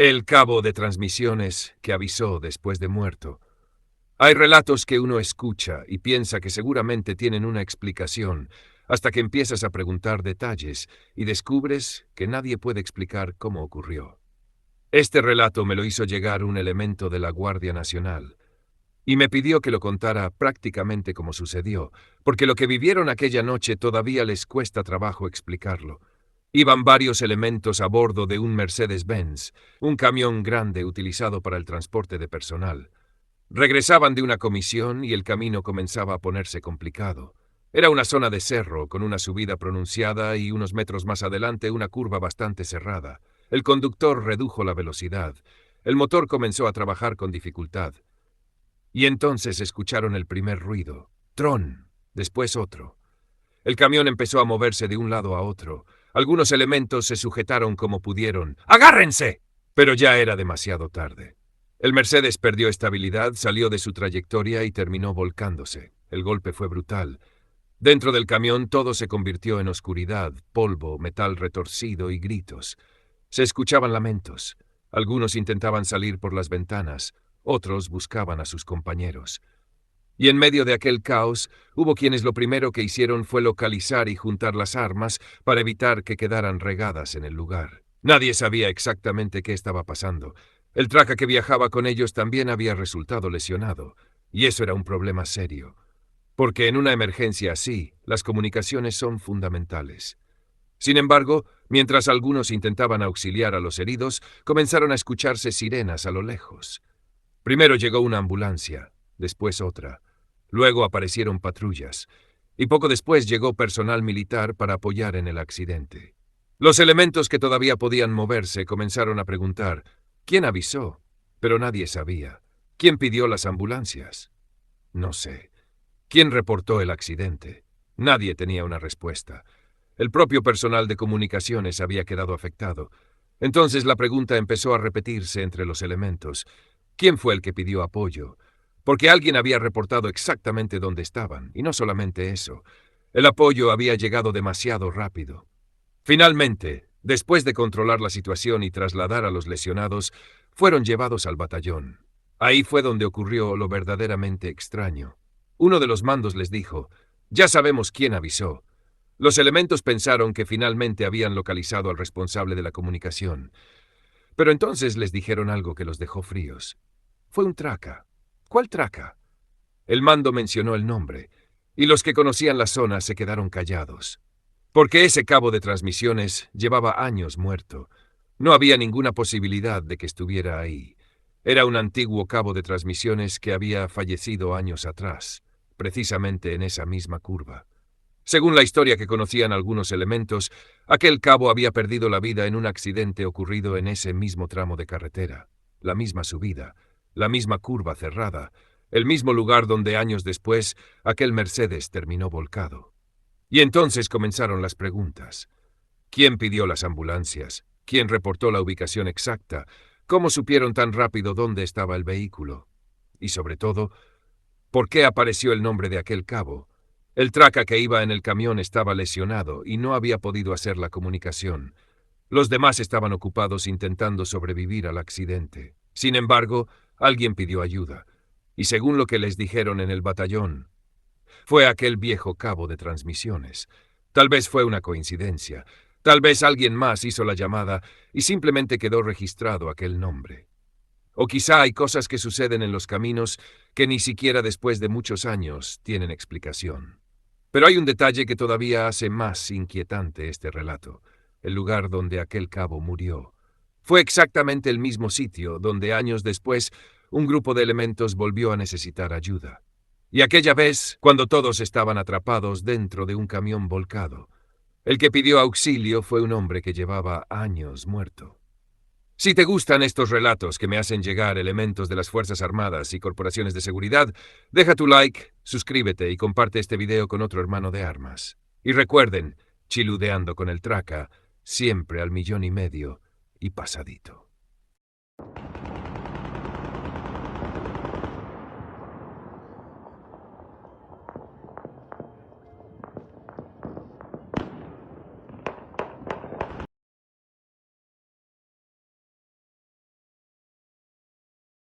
El cabo de transmisiones que avisó después de muerto. Hay relatos que uno escucha y piensa que seguramente tienen una explicación, hasta que empiezas a preguntar detalles y descubres que nadie puede explicar cómo ocurrió. Este relato me lo hizo llegar un elemento de la Guardia Nacional, y me pidió que lo contara prácticamente como sucedió, porque lo que vivieron aquella noche todavía les cuesta trabajo explicarlo. Iban varios elementos a bordo de un Mercedes-Benz, un camión grande utilizado para el transporte de personal. Regresaban de una comisión y el camino comenzaba a ponerse complicado. Era una zona de cerro, con una subida pronunciada y unos metros más adelante una curva bastante cerrada. El conductor redujo la velocidad. El motor comenzó a trabajar con dificultad. Y entonces escucharon el primer ruido. Tron, después otro. El camión empezó a moverse de un lado a otro. Algunos elementos se sujetaron como pudieron. ¡Agárrense! Pero ya era demasiado tarde. El Mercedes perdió estabilidad, salió de su trayectoria y terminó volcándose. El golpe fue brutal. Dentro del camión todo se convirtió en oscuridad, polvo, metal retorcido y gritos. Se escuchaban lamentos. Algunos intentaban salir por las ventanas, otros buscaban a sus compañeros. Y en medio de aquel caos, hubo quienes lo primero que hicieron fue localizar y juntar las armas para evitar que quedaran regadas en el lugar. Nadie sabía exactamente qué estaba pasando. El traca que viajaba con ellos también había resultado lesionado, y eso era un problema serio. Porque en una emergencia así, las comunicaciones son fundamentales. Sin embargo, mientras algunos intentaban auxiliar a los heridos, comenzaron a escucharse sirenas a lo lejos. Primero llegó una ambulancia, después otra. Luego aparecieron patrullas, y poco después llegó personal militar para apoyar en el accidente. Los elementos que todavía podían moverse comenzaron a preguntar, ¿quién avisó? Pero nadie sabía. ¿Quién pidió las ambulancias? No sé. ¿Quién reportó el accidente? Nadie tenía una respuesta. El propio personal de comunicaciones había quedado afectado. Entonces la pregunta empezó a repetirse entre los elementos. ¿Quién fue el que pidió apoyo? Porque alguien había reportado exactamente dónde estaban, y no solamente eso. El apoyo había llegado demasiado rápido. Finalmente, después de controlar la situación y trasladar a los lesionados, fueron llevados al batallón. Ahí fue donde ocurrió lo verdaderamente extraño. Uno de los mandos les dijo, «Ya sabemos quién avisó». Los elementos pensaron que finalmente habían localizado al responsable de la comunicación. Pero entonces les dijeron algo que los dejó fríos. Fue un traca. ¿Cuál traca? El mando mencionó el nombre, y los que conocían la zona se quedaron callados. Porque ese cabo de transmisiones llevaba años muerto. No había ninguna posibilidad de que estuviera ahí. Era un antiguo cabo de transmisiones que había fallecido años atrás, precisamente en esa misma curva. Según la historia que conocían algunos elementos, aquel cabo había perdido la vida en un accidente ocurrido en ese mismo tramo de carretera, la misma subida, la misma curva cerrada, el mismo lugar donde años después aquel Mercedes terminó volcado. Y entonces comenzaron las preguntas. ¿Quién pidió las ambulancias? ¿Quién reportó la ubicación exacta? ¿Cómo supieron tan rápido dónde estaba el vehículo? Y sobre todo, ¿por qué apareció el nombre de aquel cabo? El traca que iba en el camión estaba lesionado y no había podido hacer la comunicación. Los demás estaban ocupados intentando sobrevivir al accidente. Sin embargo, alguien pidió ayuda, y según lo que les dijeron en el batallón, fue aquel viejo cabo de transmisiones. Tal vez fue una coincidencia. Tal vez alguien más hizo la llamada y simplemente quedó registrado aquel nombre. O quizá hay cosas que suceden en los caminos que ni siquiera después de muchos años tienen explicación. Pero hay un detalle que todavía hace más inquietante este relato: el lugar donde aquel cabo murió. Fue exactamente el mismo sitio donde años después un grupo de elementos volvió a necesitar ayuda. Y aquella vez, cuando todos estaban atrapados dentro de un camión volcado, el que pidió auxilio fue un hombre que llevaba años muerto. Si te gustan estos relatos que me hacen llegar elementos de las Fuerzas Armadas y corporaciones de seguridad, deja tu like, suscríbete y comparte este video con otro hermano de armas. Y recuerden, chiludeando con el traca, siempre al 1,5 millones y pasadito.